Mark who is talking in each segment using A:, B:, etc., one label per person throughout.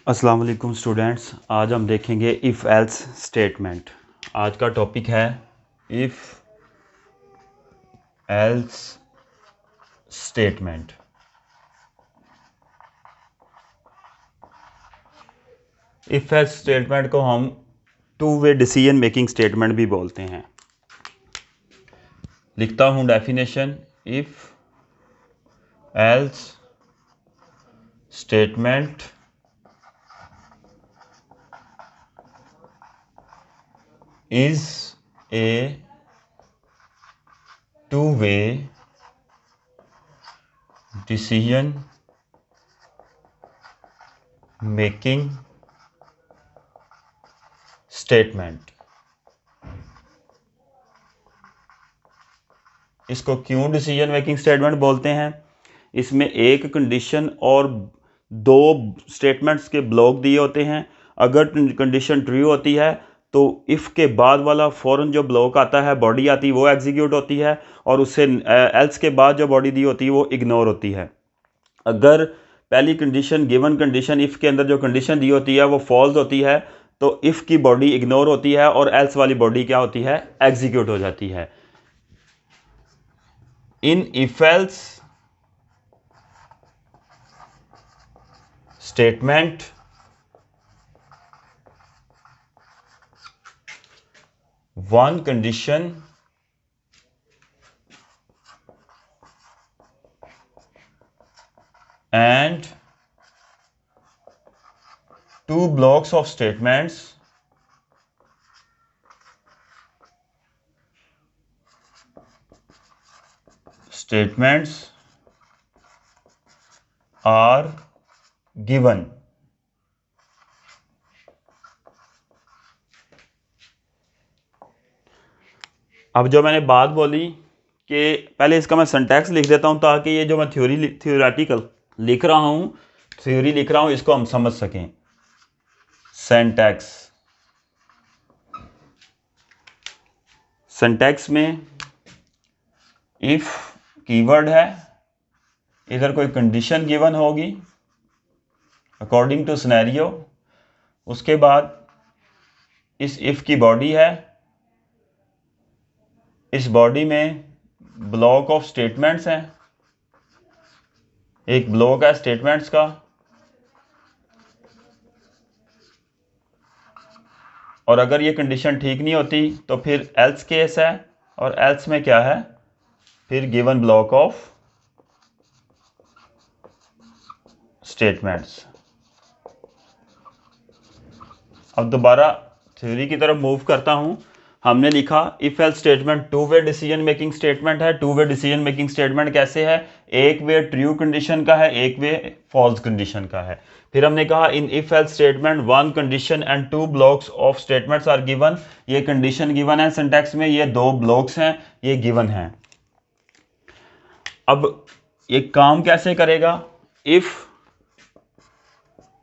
A: अस्सलाम वालेकुम स्टूडेंट्स। आज हम देखेंगे इफ़ एल्स स्टेटमेंट। आज का टॉपिक है if else statement. If else statement को हम to way decision making statement भी बोलते हैं। लिखता हूँ definition. If else statement is a two-way decision making statement। इसको क्यों डिसीजन मेकिंग स्टेटमेंट बोलते हैं? इसमें एक कंडीशन और दो स्टेटमेंट्स के ब्लॉक दिए होते हैं। अगर कंडीशन ट्रू होती है तो इफ़ के बाद वाला फ़ौरन जो ब्लॉक आता है, बॉडी आती है, वो एग्जीक्यूट होती है, और उससे एल्स के बाद जो बॉडी दी होती है वो इग्नोर होती है। अगर पहली कंडीशन गिवन कंडीशन इफ़ के अंदर जो कंडीशन दी होती है वो फॉल्स होती है तो इफ़ की बॉडी इग्नोर होती है और एल्स वाली बॉडी क्या होती है? एग्जीक्यूट हो जाती है। इन if else statement one condition and two blocks of statements are given। अब जो मैंने बात बोली कि पहले इसका मैं सिंटैक्स लिख देता हूं ताकि ये जो मैं थ्योरेटिकल लिख रहा हूं इसको हम समझ सकें। सिंटैक्स में इफ कीवर्ड है, इधर कोई कंडीशन गिवन होगी अकॉर्डिंग टू सिनेरियो, उसके बाद इस इफ की बॉडी है, इस बॉडी में ब्लॉक ऑफ स्टेटमेंट्स हैं, एक ब्लॉक है स्टेटमेंट्स का, और अगर ये कंडीशन ठीक नहीं होती तो फिर एल्स केस है, और एल्स में क्या है? फिर गिवन ब्लॉक ऑफ स्टेटमेंट्स। अब दोबारा थ्योरी की तरफ मूव करता हूं। हमने लिखा if else statement two way decision making statement है। Two way decision making statement कैसे है? एक वे ट्रू कंडीशन का है, एक वे फॉल्स कंडीशन का है। फिर हमने कहा in if else statement one condition and two blocks of statements are given. ये कंडीशन गिवन है सिंटैक्स में, ये दो ब्लॉक्स हैं, ये गिवन है। अब ये काम कैसे करेगा? If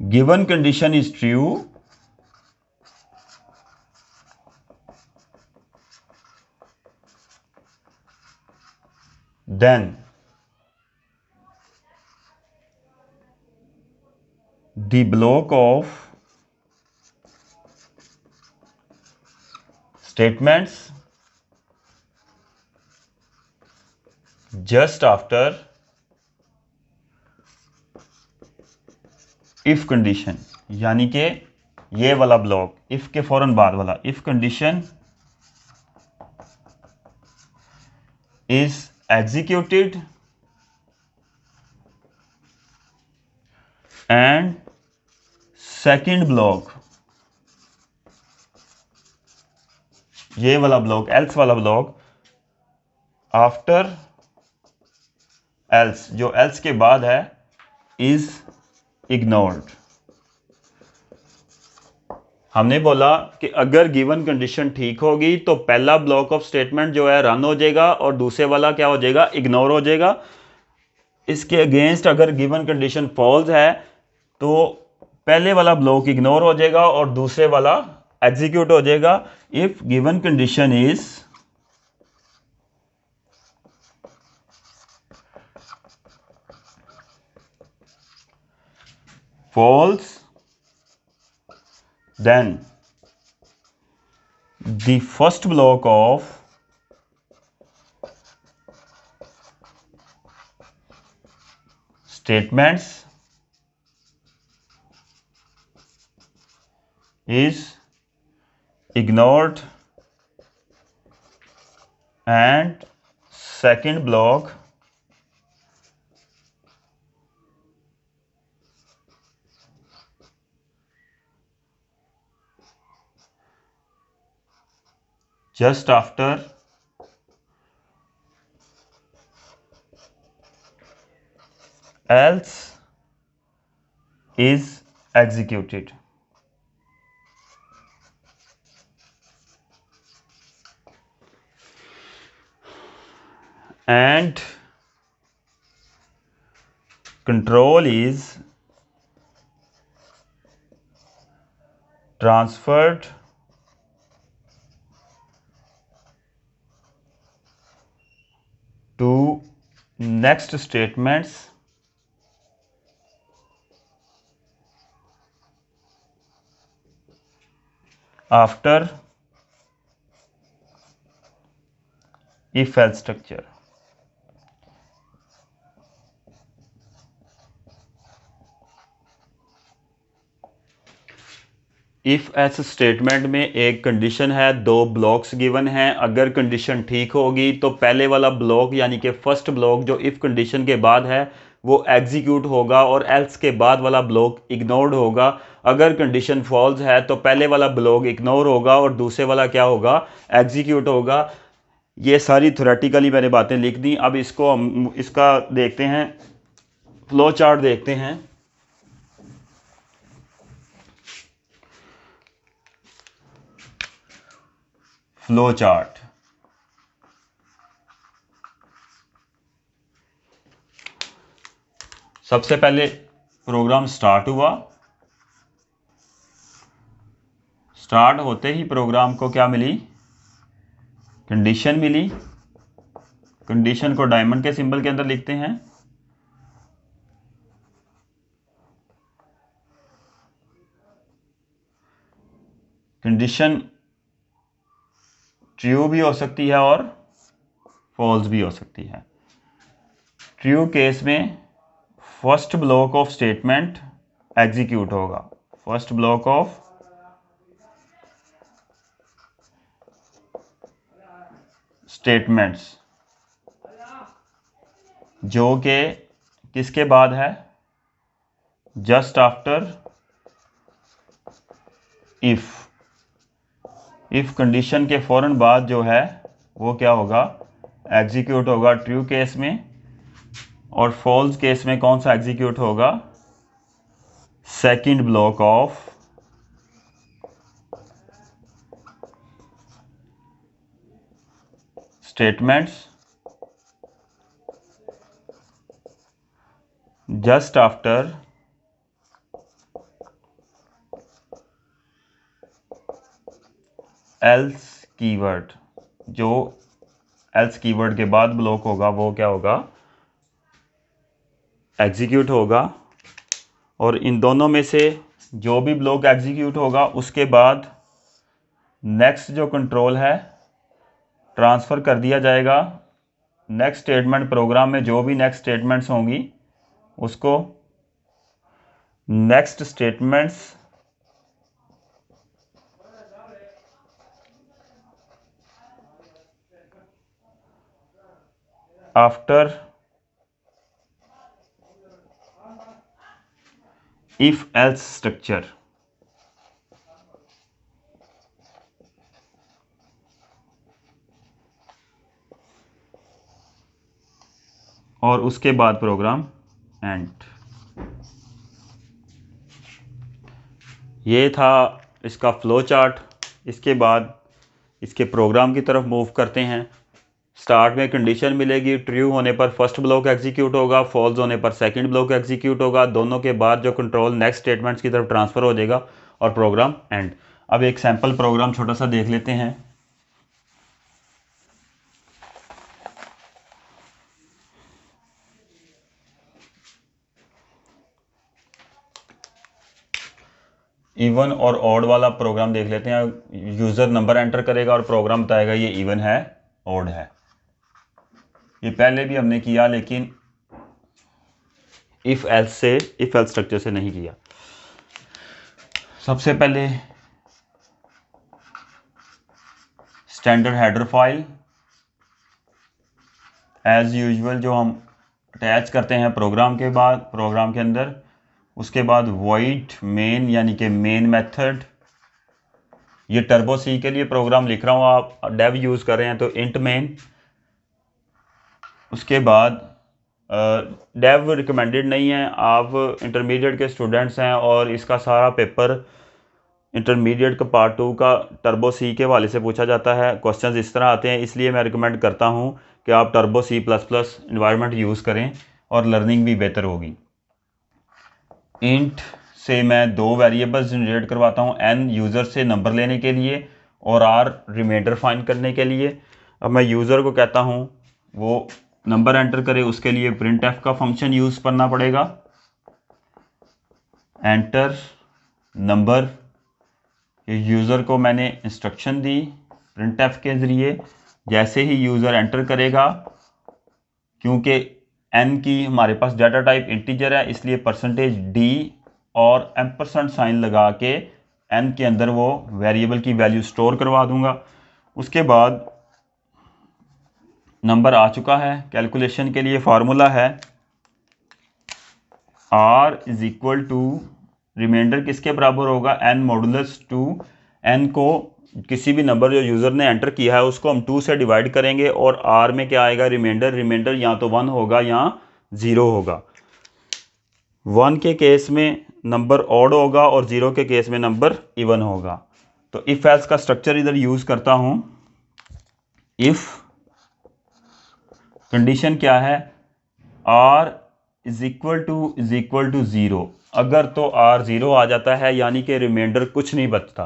A: given condition is true then the block of statements just after if condition, यानी कि ये वाला ब्लॉक if के फौरन बाद वाला, if condition is executed and second block, ये वाला ब्लॉक else वाला ब्लॉक आफ्टर else, जो else के बाद है, is ignored। हमने बोला कि अगर गिवन कंडीशन ठीक होगी तो पहला ब्लॉक ऑफ स्टेटमेंट जो है रन हो जाएगा और दूसरे वाला क्या हो जाएगा? इग्नोर हो जाएगा। इसके अगेंस्ट अगर गिवन कंडीशन फॉल्स है तो पहले वाला ब्लॉक इग्नोर हो जाएगा और दूसरे वाला एग्जीक्यूट हो जाएगा। If given condition is false then the first block of statements is ignored and second block just after else is executed. And control is transferred to next statements after if else structure. If else statement में एक condition है, दो blocks given हैं। अगर condition ठीक होगी तो पहले वाला ब्लॉक यानी कि फर्स्ट ब्लॉक जो इफ़ कंडीशन के बाद है वो एग्जीक्यूट होगा और एल्स के बाद वाला ब्लॉक इग्नोर्ड होगा। अगर कंडीशन फॉल्स है तो पहले वाला ब्लॉक इग्नोर होगा और दूसरे वाला क्या होगा, एग्जीक्यूट होगा। ये सारी थ्योरेटिकली मैंने बातें लिख दी। अब इसको हम इसका देखते हैं, फ्लो चार्ट देखते हैं। फ्लो चार्ट सबसे पहले प्रोग्राम स्टार्ट हुआ। स्टार्ट होते ही प्रोग्राम को क्या मिली, कंडीशन मिली। कंडीशन को डायमंड के सिंबल के अंदर लिखते हैं। कंडीशन ट्रू भी हो सकती है और फॉल्स भी हो सकती है। ट्रू केस में first block of statement execute होगा। फर्स्ट ब्लॉक ऑफ स्टेटमेंट्स जो कि किसके बाद है, जस्ट आफ्टर इफ कंडीशन के फौरन बाद जो है वो क्या होगा, एग्जीक्यूट होगा ट्रू केस में। और फॉल्स केस में कौन सा एग्जीक्यूट होगा, second block of statements just after else keyword. जो एल्स कीवर्ड के बाद ब्लॉक होगा वो क्या होगा, एग्जीक्यूट होगा। और इन दोनों में से जो भी ब्लॉक एग्जीक्यूट होगा उसके बाद नेक्स्ट जो कंट्रोल है ट्रांसफ़र कर दिया जाएगा नेक्स्ट स्टेटमेंट। प्रोग्राम में जो भी नेक्स्ट स्टेटमेंट्स होंगी उसको next statements after if else structure. और उसके बाद प्रोग्राम एंड। ये था इसका फ्लो चार्ट। इसके बाद इसके प्रोग्राम की तरफ मूव करते हैं। स्टार्ट में कंडीशन मिलेगी, ट्रू होने पर फर्स्ट ब्लॉक एग्जीक्यूट होगा, फॉल्स होने पर सेकंड ब्लॉक एग्जीक्यूट होगा। दोनों के बाद जो कंट्रोल नेक्स्ट स्टेटमेंट्स की तरफ ट्रांसफ़र हो जाएगा और प्रोग्राम एंड। अब एक सैम्पल प्रोग्राम छोटा सा देख लेते हैं। इवन और ऑड वाला प्रोग्राम देख लेते हैं। यूज़र नंबर एंटर करेगा और प्रोग्राम बताएगा ये इवन है ऑड है। ये पहले भी हमने किया लेकिन इफ़ एल्स स्ट्रक्चर से नहीं किया। सबसे पहले standard header file as usual जो हम अटैच करते हैं प्रोग्राम के बाद, प्रोग्राम के अंदर। उसके बाद वॉइड मेन यानी कि मेन मेथड। ये टर्बो सी के लिए प्रोग्राम लिख रहा हूँ, आप डेव यूज़ कर रहे हैं तो इंट मेन। उसके बाद डेव रिकमेंडेड नहीं है, आप इंटरमीडिएट के स्टूडेंट्स हैं और इसका सारा पेपर इंटरमीडिएट का पार्ट 2 का टर्बो सी के हवाले से पूछा जाता है। क्वेश्चंस इस तरह आते हैं, इसलिए मैं रिकमेंड करता हूँ कि आप टर्बो C++ इन्वायरमेंट यूज़ करें और लर्निंग भी बेहतर होगी। इंट से मैं 2 वेरिएबल्स जनरेट करवाता हूँ, n यूज़र से नंबर लेने के लिए और r रिमाइंडर फाइंड करने के लिए। अब मैं यूज़र को कहता हूँ वो नंबर एंटर करे, उसके लिए printf का फंक्शन यूज़ करना पड़ेगा। एंटर नंबर, यूज़र को मैंने इंस्ट्रक्शन दी printf के ज़रिए। जैसे ही यूज़र एंटर करेगा, क्योंकि n की हमारे पास डाटा टाइप इंटीजर है, इसलिए %d और एम्परसेंड साइन लगा के n के अंदर वो वेरिएबल की वैल्यू स्टोर करवा दूंगा। उसके बाद नंबर आ चुका है। कैलकुलेशन के लिए फार्मूला है r is equal to, remainder किसके बराबर होगा, n मॉडुलस 2। n को किसी भी नंबर जो यूज़र ने एंटर किया है उसको हम 2 से डिवाइड करेंगे और r में क्या आएगा, रिमाइंडर या तो 1 होगा या 0 होगा। 1 के केस में नंबर ऑड होगा और 0 के केस में नंबर इवन होगा। तो इफ एल्स का स्ट्रक्चर इधर यूज़ करता हूँ। इफ कंडीशन क्या है, r इज इक्वल टू 0। अगर तो r 0 आ जाता है यानी कि रिमाइंडर कुछ नहीं बचता।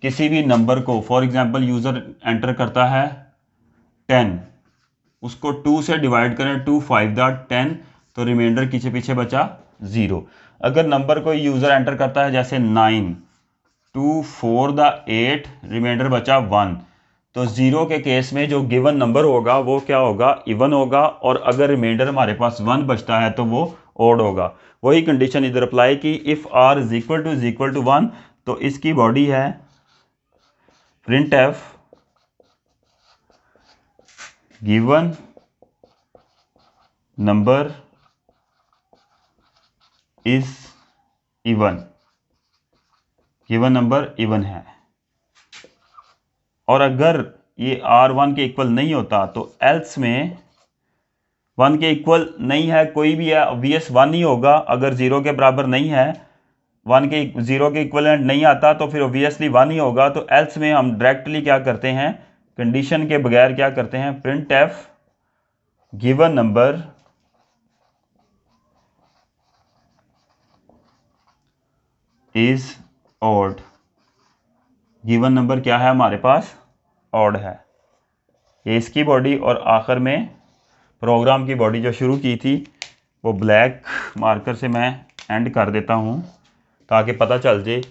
A: किसी भी नंबर को, फॉर एग्जांपल यूज़र एंटर करता है 10, उसको 2 से डिवाइड करें, 2 5 10, तो रिमाइंडर पीछे पीछे बचा 0। अगर नंबर को यूज़र एंटर करता है जैसे 9, 2 4 8, रिमाइंडर बचा 1, तो 0 के केस में जो गिवन नंबर होगा वो क्या होगा, इवन होगा। और अगर रिमाइंडर हमारे पास 1 बचता है तो वो ऑड होगा। वही कंडीशन इधर अप्लाई की, if r is equal to 1, तो इसकी बॉडी है printf given number is even, given number even है। और अगर ये r 1 के इक्वल नहीं होता तो एल्स में 1 के इक्वल नहीं है, कोई भी है, ऑब्वियस 1 ही होगा। अगर 0 के बराबर नहीं है, 0 के इक्वलेंट नहीं आता तो फिर ऑब्वियसली 1 ही होगा। तो एल्स में हम डायरेक्टली क्या करते हैं, कंडीशन के बगैर क्या करते हैं, printf given number is odd. Given number क्या है हमारे पास, ऑड है। ये इसकी बॉडी, और आखिर में प्रोग्राम की बॉडी जो शुरू की थी वो ब्लैक मार्कर से मैं एंड कर देता हूँ ताकि पता चल जाए।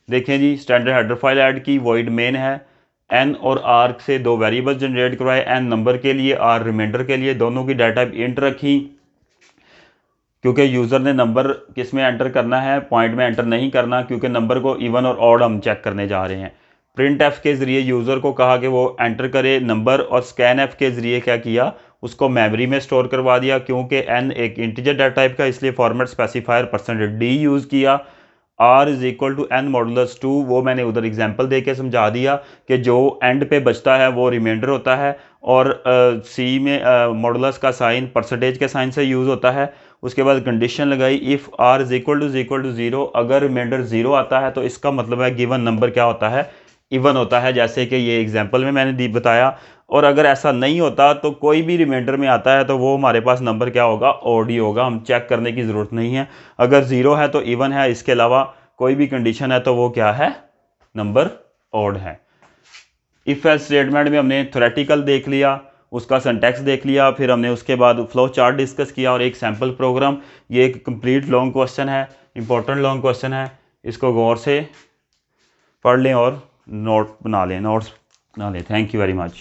A: देखें जी, स्टैंडर्ड हेडर फाइल ऐड की, वॉइड मेन है, n और r से 2 वेरिएबल जनरेट करवाए, n नंबर के लिए, r रिमाइंडर के लिए, दोनों की डाटा टाइप इंट रखी। क्योंकि यूज़र ने नंबर किस में एंटर करना है, पॉइंट में एंटर नहीं करना, क्योंकि नंबर को इवन और ऑड हम चेक करने जा रहे हैं। printf के ज़रिए यूज़र को कहा कि वो एंटर करे नंबर, और scanf के ज़रिए क्या किया, उसको मेमोरी में स्टोर करवा दिया। क्योंकि n एक इंटीजर डाटा टाइप का, इसलिए फॉर्मेट स्पेसिफायर %d यूज़ किया। r is equal to n modulus 2, वो मैंने उधर एग्जांपल दे के समझा दिया कि जो एंड पे बचता है वो रिमाइंडर होता है। और सी में मॉडुलस का साइन परसेंटेज के साइन से यूज़ होता है। उसके बाद कंडीशन लगाई, if r is equal to 0, अगर रिमाइंडर 0 आता है तो इसका मतलब है गिवन नंबर क्या होता है, इवन होता है, जैसे कि ये एग्जांपल में मैंने बताया। और अगर ऐसा नहीं होता तो कोई भी रिमाइंडर में आता है तो वो हमारे पास नंबर क्या होगा, ऑड ही होगा, हम चेक करने की ज़रूरत नहीं है। अगर 0 है तो इवन है, इसके अलावा कोई भी कंडीशन है तो वो क्या है, नंबर ऑड है। इफ एल्स स्टेटमेंट में हमने थ्योरेटिकल देख लिया, उसका सिंटैक्स देख लिया, फिर हमने उसके बाद फ्लो चार्ट डिस्कस किया और एक सैम्पल प्रोग्राम। ये एक कंप्लीट लॉन्ग क्वेश्चन है, इंपॉर्टेंट लॉन्ग क्वेश्चन है, इसको गौर से पढ़ लें और नोट्स बना लें। Thank you very much.